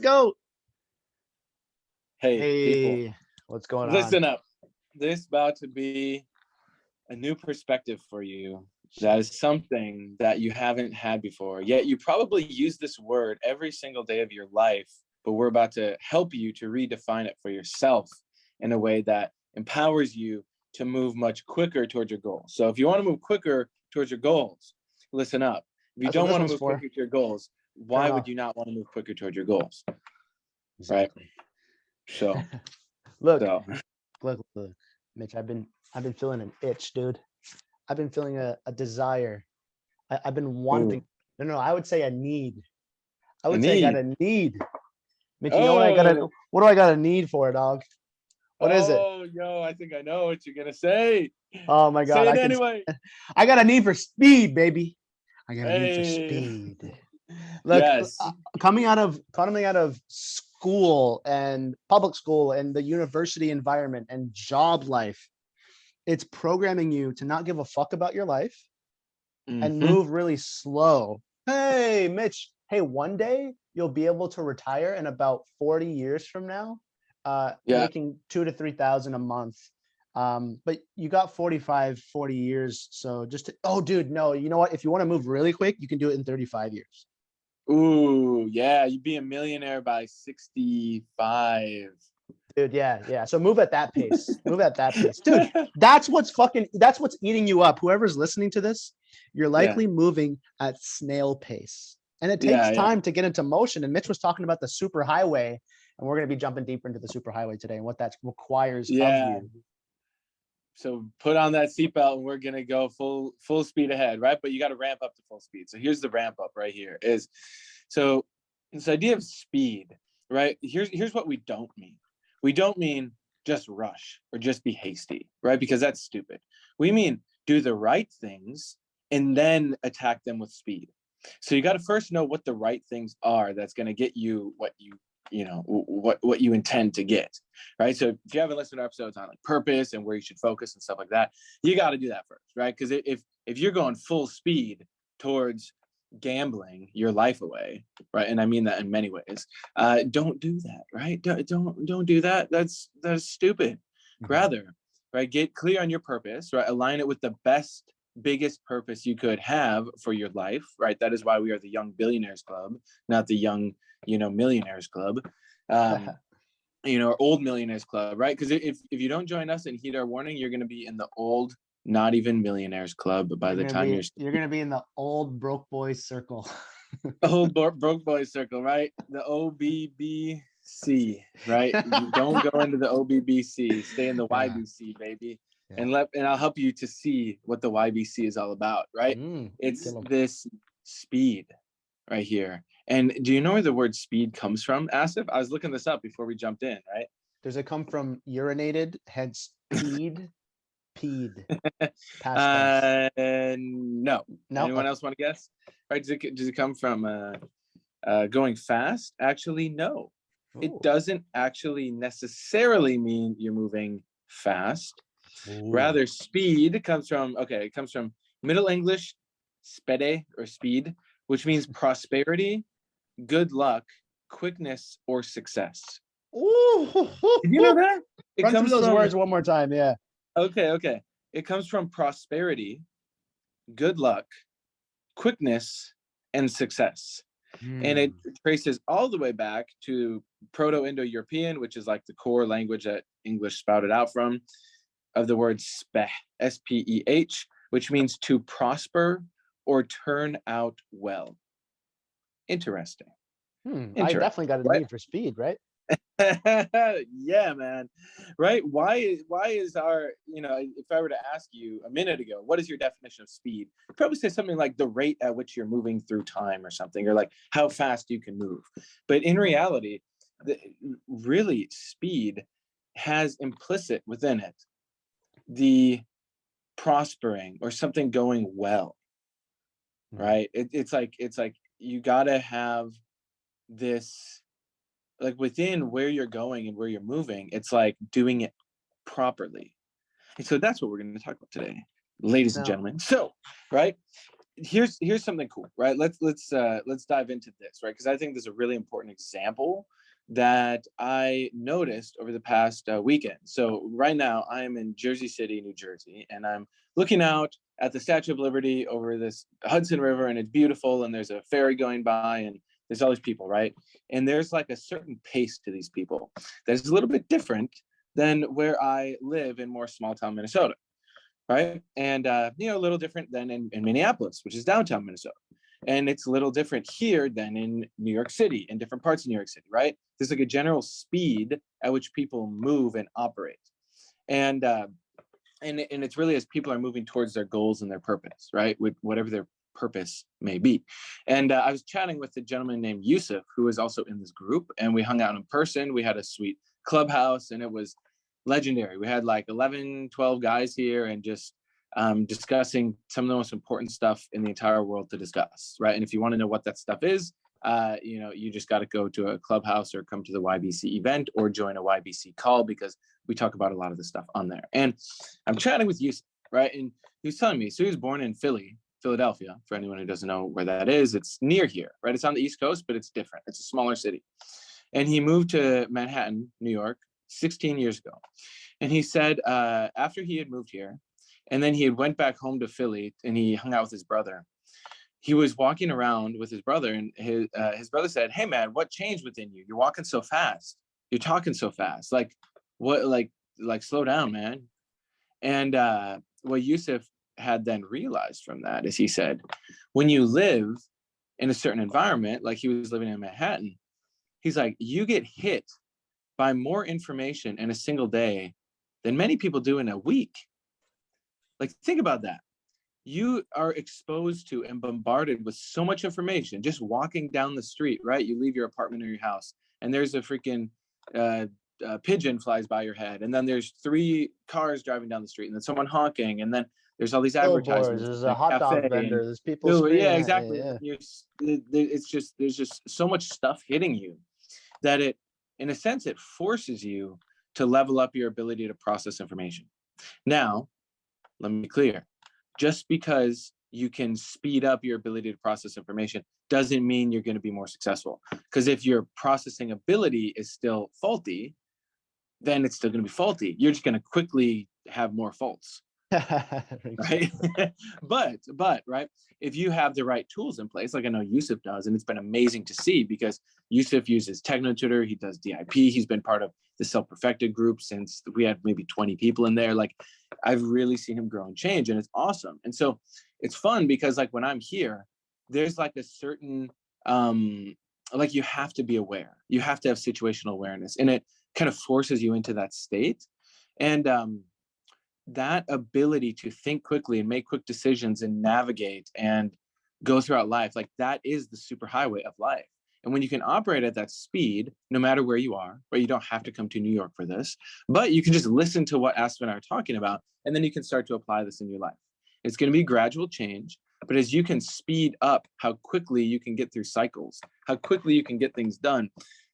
go. Hey, people, Hey, what's going on? listen up. This is about to be a new perspective for you. That is something that you haven't had before. Yet you probably use this word every single day of your life, but we're about to help you to redefine it for yourself in a way that empowers you to move much quicker towards your goals. So if you want to move quicker towards your goals, listen up. If you That's what don't this want to one's move for. quicker to your goals, Turn why would off. you not want to move quicker towards your goals? Exactly. So, Look, so look, Mitch. I've been feeling an itch, dude. I've been feeling a desire. I've been wanting. ooh, No, I would say a need. I a would say I got need. a need. Mitch, you know what I got to? Oh, What do I got a need for, dog? What is it? yo, I think I know what you're gonna say. Oh my God, Say it anyway. I got a need for speed, baby. I got a need for Hey, speed. Look, yes, coming out of school and public school and the university environment and job life, it's programming you to not give a fuck about your life and hmm move really slow. Hey, Mitch. Hey, one day you'll be able to retire in about 40 years from now, yeah, making 2 to 3 thousand a month. But you got 40 years. So oh, dude, no, you know what? If you want to move really quick, you can do it in 35 years. ooh, yeah, you'd be a millionaire by 65. Dude, yeah. So move at that pace. Move at that pace. Dude, that's what's eating you up. Whoever's listening to this, you're Yeah, likely moving at snail pace. And it takes yeah. time to get into motion. And Mitch was talking about the super highway, and we're going to be jumping deeper into the super highway today and what that requires of Yeah. you. So put on that seatbelt and we're gonna go full speed ahead, right? But you got to ramp up to full speed. So here's the ramp up right here. So this idea of speed, right? Here's what we don't mean. We don't mean just rush or just be hasty, right? Because that's stupid. We mean do the right things and then attack them with speed. So you got to first know what the right things are that's going to get you what you intend to get, right? So if you haven't listened to episodes on like purpose and where you should focus and stuff like that, you got to do that first, right? Because if you're going full speed towards gambling your life away, right, and I mean that in many ways, don't do that, right? Don't do that. That's stupid. Mhm. Rather, right, get clear on your purpose, right, align it with the biggest purpose you could have for your life, right? That is why we are the Young Billionaires Club, not the Young Millionaires Club, or Old Millionaires Club, right? Because if you don't join us and heed our warning, you're going to be in the old, not even Millionaires Club by the time You're gonna be in the old broke boys circle. old broke boys circle, right? The OBBC, right? Don't go into the OBBC. Stay in the Yeah. YBC, baby. Yeah. And I'll help you to see what the YBC is all about, right? It's Kill 'em. this speed right here. And do you know where the word speed comes from, Asif? I was looking this up before we jumped in, right? Does it come from urinated, hence peed, past tense? No. No. Anyone Okay. else want to guess? Right? Does it come from going fast? Actually, no. It Ooh. doesn't actually necessarily mean you're moving fast. Ooh. Rather, speed it comes from Middle English, spede or speed, which means prosperity, good luck, quickness, or success. Ooh. Did you know that? It Run through comes those from, words one more time. Yeah. okay. It comes from prosperity, good luck, quickness, and success. And it traces all the way back to Proto-Indo-European, which is like the core language that English spouted out from, of the word speh, S-P-E-H, which means to prosper or turn out well. Interesting. I definitely got a Right? need for speed, right? Yeah, man. Right? Why is our, if I were to ask you a minute ago, what is your definition of speed? You'd probably say something like the rate at which you're moving through time or something, or like how fast you can move. But in reality, really speed has implicit within it the prospering or something going well, right? It's like you gotta have this, like within where you're going and where you're moving, it's like doing it properly. And so that's what we're going to talk about today, ladies and Now, gentlemen. So, right, here's something cool, right? Let's dive into this, right? Because I think there's a really important example that I noticed over the past weekend. So right now I am in Jersey City, New Jersey, and I'm looking out at the Statue of Liberty over this Hudson River, and it's beautiful, and there's a ferry going by, and there's all these people, right? And there's like a certain pace to these people that is a little bit different than where I live in more small town Minnesota, right? And a little different than in Minneapolis, which is downtown Minnesota. And it's a little different here than in New York City, in different parts of New York City, right? There's like a general speed at which people move and operate. And it's really as people are moving towards their goals and their purpose, right? With whatever their purpose may be. And I was chatting with a gentleman named Yusuf, who is also in this group, and we hung out in person. We had a sweet clubhouse, and it was legendary. We had like 11, 12 guys here, and just discussing some of the most important stuff in the entire world to discuss, right? And if you want to know what that stuff is, you just got to go to a clubhouse or come to the YBC event or join a YBC call, because we talk about a lot of the stuff on there. And I'm chatting with Yusuf, right? And he was telling me, so he was born in Philadelphia. For anyone who doesn't know where that is, it's near here, right? It's on the East Coast, but it's different. It's a smaller city. And he moved to Manhattan, New York, 16 years ago. And he said after he had moved here, and then he had went back home to Philly, and he hung out with his brother. He was walking around with his brother, and his brother said, "Hey man, what changed within you? You're walking so fast. You're talking so fast. Like what? Like slow down, man." And what Yusuf had then realized from that is, he said, when you live in a certain environment, like he was living in Manhattan, he's like, you get hit by more information in a single day than many people do in a week. Like, think about that. You are exposed to and bombarded with so much information just walking down the street, right? You leave your apartment or your house, and there's a freaking pigeon flies by your head, and then there's 3 cars driving down the street, and then someone honking, and then there's all these Billboards, advertisements there's in a a hot dog cafe, and vendor, there's people yeah, screaming at you. exactly. Yeah. It's just, there's just so much stuff hitting you that it, in a sense, it forces you to level up your ability to process information. Now, let me be clear. Just because you can speed up your ability to process information doesn't mean you're going to be more successful. Because if your processing ability is still faulty, then it's still going to be faulty. You're just going to quickly have more faults. Right. but right, if you have the right tools in place, like I know Yusuf does, and it's been amazing to see, because Yusuf uses TechnoTutor, he does DIP, he's been part of the self-perfected group since we had maybe 20 people in there. Like, I've really seen him grow and change, and it's awesome. And so it's fun, because like when I'm here, there's like a certain like, you have to be aware, you have to have situational awareness, and it kind of forces you into that state. And that ability to think quickly and make quick decisions and navigate and go throughout life, like, that is the superhighway of life. And when you can operate at that speed, no matter where you are, right, you don't have to come to New York for this, but you can just listen to what Aspen and I are talking about, and then you can start to apply this in your life. It's going to be gradual change, but as you can speed up how quickly you can get through cycles, how quickly you can get things done,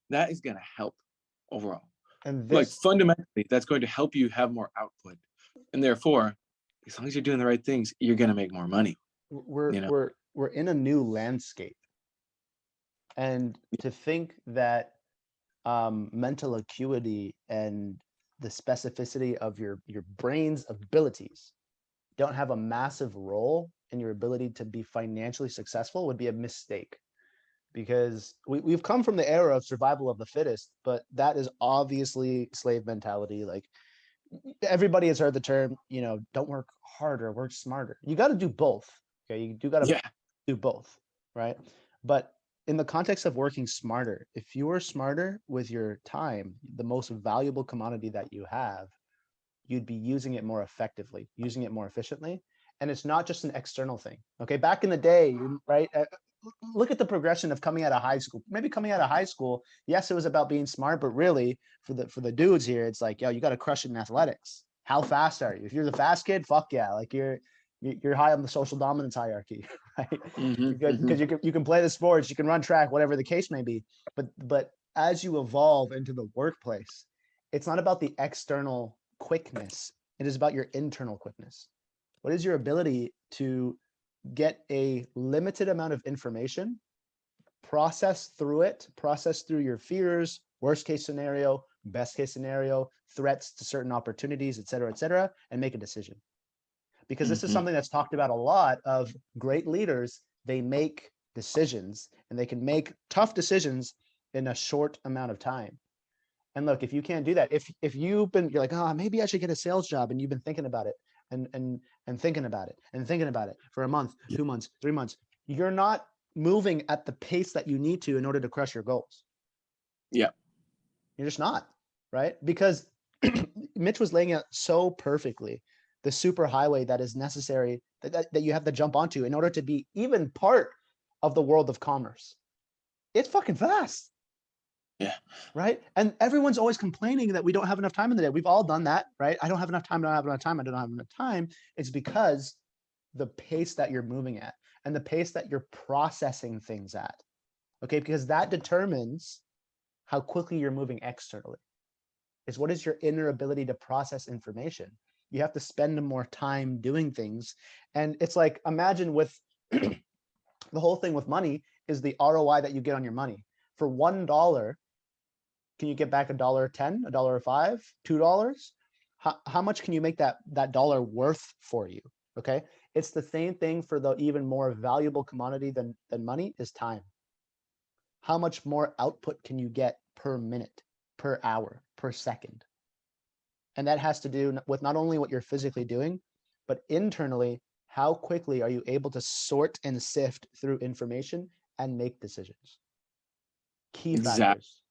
that is going to help overall. And Like, this, fundamentally, that's going to help you have more output. And therefore, as long as you're doing the right things, you're going to make more money. we're You know? we're in a new landscape, and to think that mental acuity and the specificity of your brain's abilities don't have a massive role in your ability to be financially successful would be a mistake, because we've come from the era of survival of the fittest, but that is obviously slave mentality. Like, everybody has heard the term, don't work harder, work smarter. You got to do both. Okay, you do got to do both, right? But in the context of working smarter, if you are smarter with your time, the most valuable commodity that you have, you'd be using it more effectively, using it more efficiently. And it's not just an external thing. Okay, back in the day, right? Look at the progression of coming out of high school. Maybe coming out of high school, yes, it was about being smart, but really for the dudes here, it's like, yo, you got to crush it in athletics. How fast are you? If you're the fast kid, fuck yeah, like you're high on the social dominance hierarchy, right? Because you can play the sports, you can run track, whatever the case may be. But as you evolve into the workplace, it's not about the external quickness. It is about your internal quickness. What is your ability to get a limited amount of information, process through your fears, worst case scenario, best case scenario, threats to certain opportunities, et cetera, and make a decision. Because this is Mhm. something that's talked about a lot of great leaders. They make decisions and they can make tough decisions in a short amount of time. And look, if you can't do that, if you're like, oh, maybe I should get a sales job, and you've been thinking about it and thinking about it and thinking about it for a month, 2 months, 3 months, you're not moving at the pace that you need to in order to crush your goals. Yeah. You're just not, right? Because Mitch was laying out so perfectly the super highway that is necessary that you have to jump onto in order to be even part of the world of commerce. It's fucking fast. Yeah. Right. And everyone's always complaining that we don't have enough time in the day. We've all done that, right? I don't have enough time. I don't have enough time. I don't have enough time. It's because the pace that you're moving at and the pace that you're processing things at. Okay. Because that determines how quickly you're moving externally. Is what is your inner ability to process information? You have to spend more time doing things. And it's like, imagine with the whole thing with money is the ROI that you get on your money. For $1, can you get back $1.10, $1.05, $2? How much can you make that dollar worth for you? Okay. It's the same thing for the even more valuable commodity than money is time. How much more output can you get per minute, per hour, per second? And that has to do with not only what you're physically doing, but internally, how quickly are you able to sort and sift through information and make decisions? Key Exactly. factors.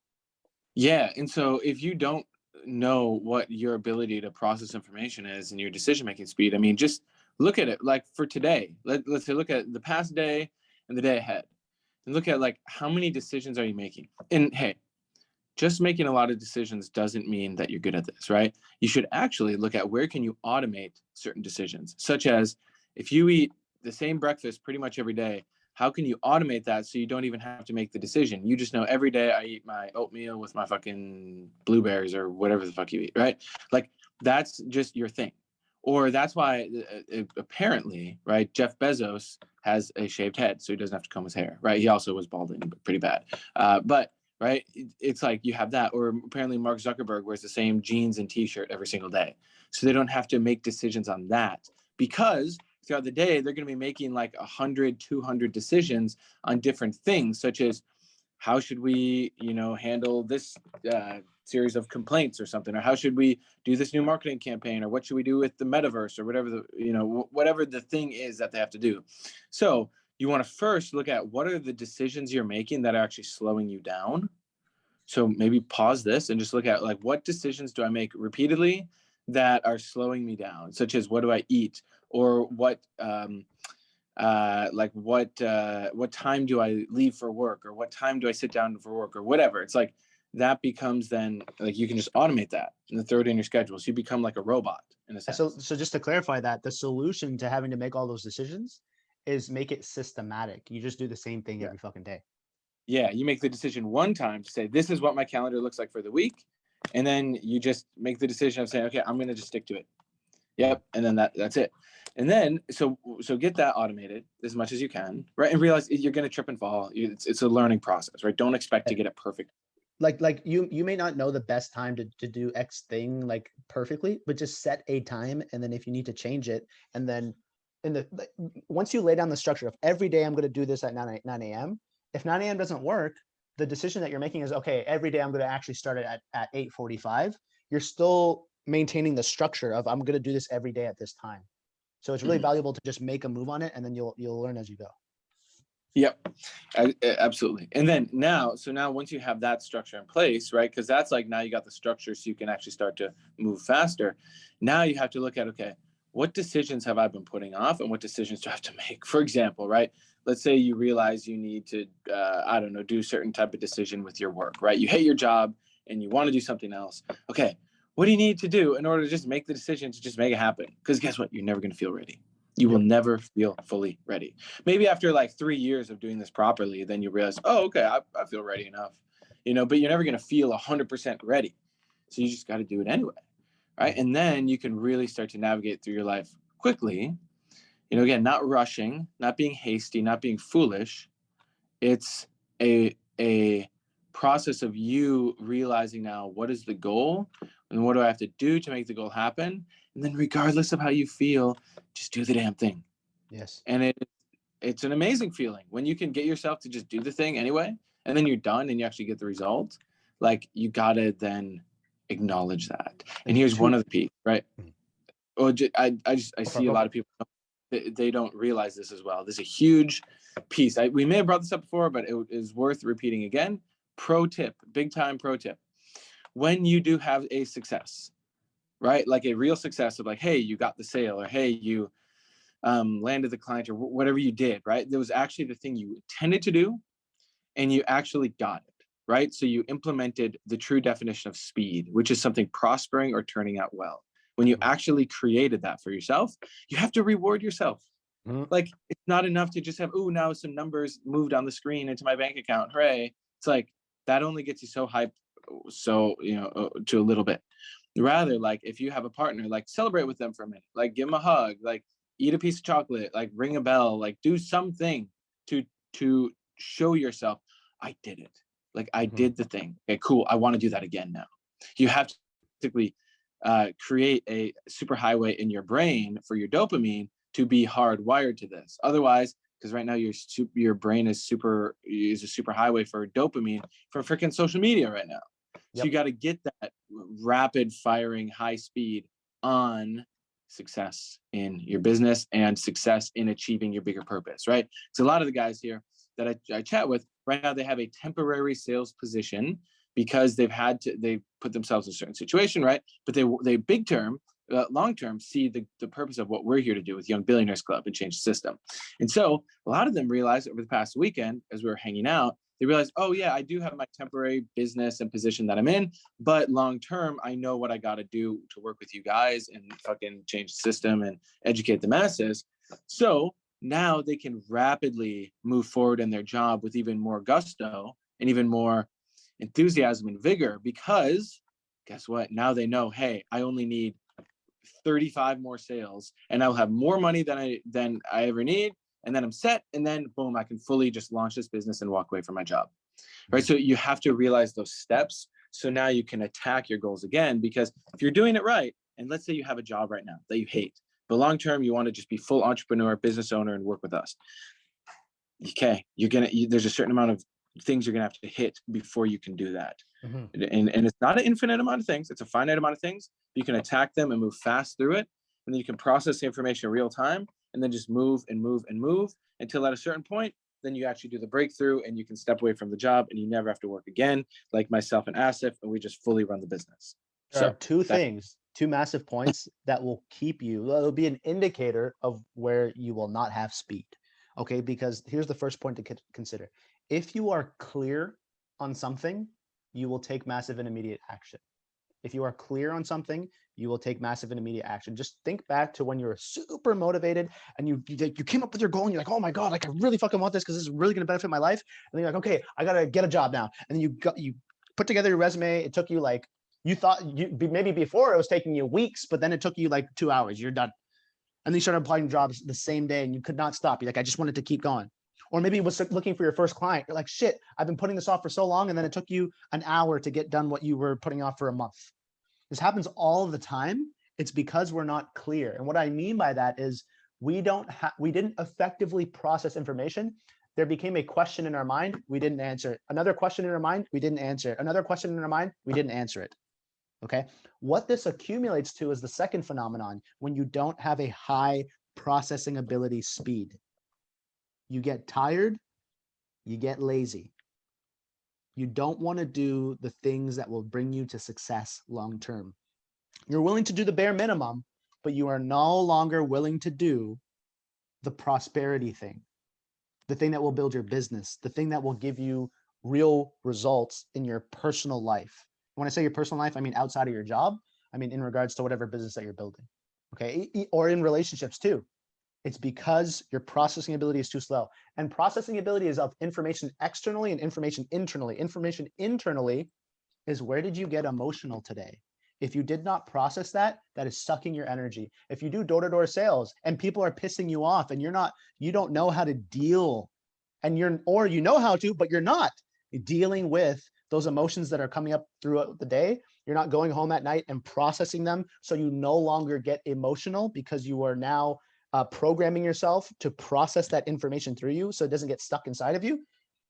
Yeah. And so if you don't know what your ability to process information is and your decision making speed, I mean, just look at it like for today. Let's say look at the past day and the day ahead and look at like how many decisions are you making? And hey, just making a lot of decisions doesn't mean that you're good at this, right? You should actually look at where can you automate certain decisions, such as if you eat the same breakfast pretty much every day, how can you automate that so you don't even have to make the decision? You just know every day I eat my oatmeal with my fucking blueberries or whatever the fuck you eat, right? Like that's just your thing. Or that's why apparently, right, Jeff Bezos has a shaved head, so he doesn't have to comb his hair, right? He also was balding, but pretty bad. But right, it's like you have that. Or apparently Mark Zuckerberg wears the same jeans and t-shirt every single day, so they don't have to make decisions on that, because throughout the day they're going to be making like 100, 200 decisions on different things, such as how should we handle this series of complaints or something, or how should we do this new marketing campaign, or what should we do with the metaverse, or whatever whatever the thing is that they have to do. So you want to first look at what are the decisions you're making that are actually slowing you down. So maybe pause this and just look at like, what decisions do I make repeatedly that are slowing me down, such as what do I eat, or what what time do I leave for work, or what time do I sit down for work, or whatever. It's like that becomes then like you can just automate that and throw it in your schedule, so you become like a robot in a So sense. just to clarify that, the solution to having to make all those decisions is make it systematic. You just do the same thing Yeah. every fucking day. Yeah, you make the decision one time to say this is what my calendar looks like for the week, and then you just make the decision of saying, okay, I'm going to just stick to it. Yep, and then that's it. And then so get that automated as much as you can, right? And realize you're going to trip and fall. It's a learning process, right? Don't expect to get it perfect. Like you may not know the best time to do X thing like perfectly, but just set a time, and then if you need to change it, and then once you lay down the structure of every day I'm going to do this at 9 a.m. If 9 a.m. doesn't work, the decision that you're making is, okay, every day I'm going to actually start it at 8:45. You're still maintaining the structure of I'm going to do this every day at this time. So it's really valuable to just make a move on it, and then you'll learn as you go. Yep, absolutely. And then now once you have that structure in place, right? Because that's like now you got the structure, so you can actually start to move faster. Now you have to look at, okay, what decisions have I been putting off, and what decisions do I have to make? For example, right? Let's say you realize you need to, I don't know, do a certain type of decision with your work, right? You hate your job and you want to do something else. Okay, what do you need to do in order to just make the decision to just make it happen? Because guess what? You're never going to feel ready. You will Yep. never feel fully ready. Maybe after like 3 years of doing this properly, then you realize, oh, okay, I feel ready enough, but you're never going to feel 100% ready. So you just got to do it anyway. Right. And then you can really start to navigate through your life quickly Again, not rushing, not being hasty, not being foolish. It's a process of you realizing now what is the goal and what do I have to do to make the goal happen. And then regardless of how you feel, just do the damn thing. Yes. And it's an amazing feeling when you can get yourself to just do the thing anyway, and then you're done and you actually get the result. Like, you gotta then acknowledge that. And here's one of the piece, right? Or I see a lot of people, they don't realize this as well. There's a huge piece. We may have brought this up before, but it is worth repeating again. Pro tip, big time pro tip. When you do have a success, right? Like a real success of like, hey, you got the sale, or hey, you landed the client, or whatever you did, right? There was actually the thing you intended to do and you actually got it, right? So you implemented the true definition of speed, which is something prospering or turning out well. When you actually created that for yourself, you have to reward yourself. Like, it's not enough to just have, oh, now some numbers moved on the screen into my bank account. Hooray. It's like, that only gets you so hyped. So, to a little bit. Rather, like, if you have a partner, like, celebrate with them for a minute, like, give them a hug, like, eat a piece of chocolate, like, ring a bell, like, do something to show yourself, I did it. Like, I did the thing. Okay, cool. I want to do that again now. You have to basically create a superhighway in your brain for your dopamine to be hardwired to this. Otherwise, because right now your brain is a super highway for dopamine for freaking social media right now. So you got to get that rapid firing high speed on success in your business and success in achieving your bigger purpose, right? So a lot of the guys here that I chat with right now, they have a temporary sales position because they've put themselves in a certain situation, right? But they big term, long term, see the purpose of what we're here to do with Young Billionaires Club and change the system. And so a lot of them realized over the past weekend, as we were hanging out, they realized, oh yeah, I do have my temporary business and position that I'm in, but long term, I know what I got to do to work with you guys and fucking change the system and educate the masses. So now they can rapidly move forward in their job with even more gusto and even more enthusiasm and vigor, because guess what? Now they know, hey, I only need 35 more sales and I'll have more money than I ever need. And then I'm set. And then boom, I can fully just launch this business and walk away from my job. Right. So you have to realize those steps. So now you can attack your goals again, because if you're doing it right, and let's say you have a job right now that you hate, but long term, you want to just be full entrepreneur, business owner, and work with us. Okay. There's a certain amount of things you're going to have to hit before you can do that. And it's not an infinite amount of things. It's a finite amount of things. You can attack them and move fast through it. And then you can process the information in real time and then just move and move and move until at a certain point, then you actually do the breakthrough and you can step away from the job and you never have to work again, like myself and Asif, and we just fully run the business. There are two massive points that will keep you, it'll be an indicator of where you will not have speed. Okay, because here's the first point to consider. If you are clear on something, you will take massive and immediate action. If you are clear on something, you will take massive and immediate action. Just think back to when you were super motivated and you came up with your goal and you're like, oh my God, like I really fucking want this because this is really going to benefit my life. And then you're like, okay, I got to get a job now. And then you put together your resume. It took you like, you thought maybe before it was taking you weeks, but then it took you like 2 hours. You're done. And then you started applying jobs the same day and you could not stop. You're like, I just wanted to keep going. Or maybe it was looking for your first client. You're like, shit, I've been putting this off for so long. And then it took you an hour to get done what you were putting off for a month. This happens all the time. It's because we're not clear. And what I mean by that is we didn't effectively process information. There became a question in our mind. We didn't answer it. Another question in our mind. We didn't answer it. Another question in our mind. We didn't answer it. Okay. What this accumulates to is the second phenomenon. When you don't have a high processing ability speed, you get tired, you get lazy. You don't want to do the things that will bring you to success long term. You're willing to do the bare minimum, but you are no longer willing to do the prosperity thing, the thing that will build your business, the thing that will give you real results in your personal life. When I say your personal life, I mean outside of your job. I mean in regards to whatever business that you're building, okay? Or in relationships too. It's because your processing ability is too slow. And processing ability is of information externally and information internally. Information internally is, where did you get emotional today? If you did not process that, that is sucking your energy. If you do door-to-door sales and people are pissing you off and you don't know how to deal, or you know how to, but you're not dealing with those emotions that are coming up throughout the day. You're not going home at night and processing them. So you no longer get emotional because you are now programming yourself to process that information through you so it doesn't get stuck inside of you.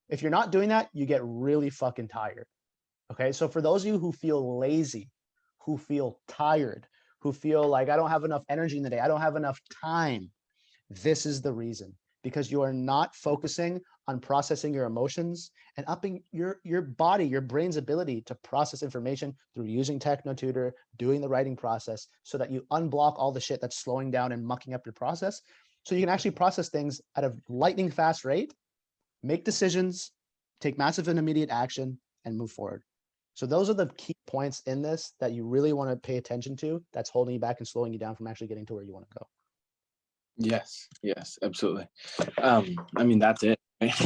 If you're not doing that, you get really fucking tired. Okay. So for those of you who feel lazy, who feel tired, who feel like I don't have enough energy in the day, I don't have enough time, this is the reason, because you are not focusing on processing your emotions and upping your body, your brain's ability to process information through using TechnoTutor, doing the writing process, so that you unblock all the shit that's slowing down and mucking up your process. So you can actually process things at a lightning fast rate, make decisions, take massive and immediate action, and move forward. So those are the key points in this that you really want to pay attention to, that's holding you back and slowing you down from actually getting to where you want to go. Yes, absolutely. I mean, that's it.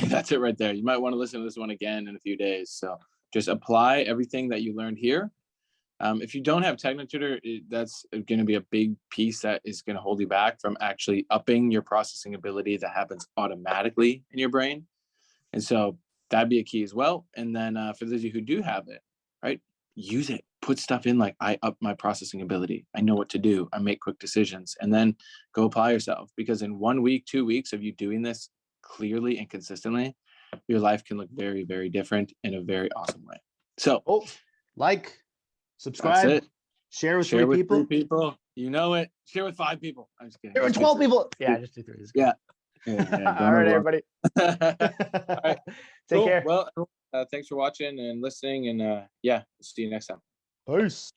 That's it right there. You might want to listen to this one again in a few days. So just apply everything that you learned here. If you don't have TechnoTutor, that's going to be a big piece that is going to hold you back from actually upping your processing ability that happens automatically in your brain. And so that'd be a key as well. And then for those of you who do have it, right, use it. Put stuff in like, I up my processing ability. I know what to do. I make quick decisions, and then go apply yourself. Because in 1 week, 2 weeks of you doing this clearly and consistently, your life can look very, very different in a very awesome way. So, like, subscribe, that's it. Share with Share 3 with people. 3 people. You know it. Share with 5 people. I'm just kidding. Share with 12 people. Yeah, just do 3. Yeah. All right, everybody. All right. Take Cool. care. Well, thanks for watching and listening, and yeah, see you next time. Peace.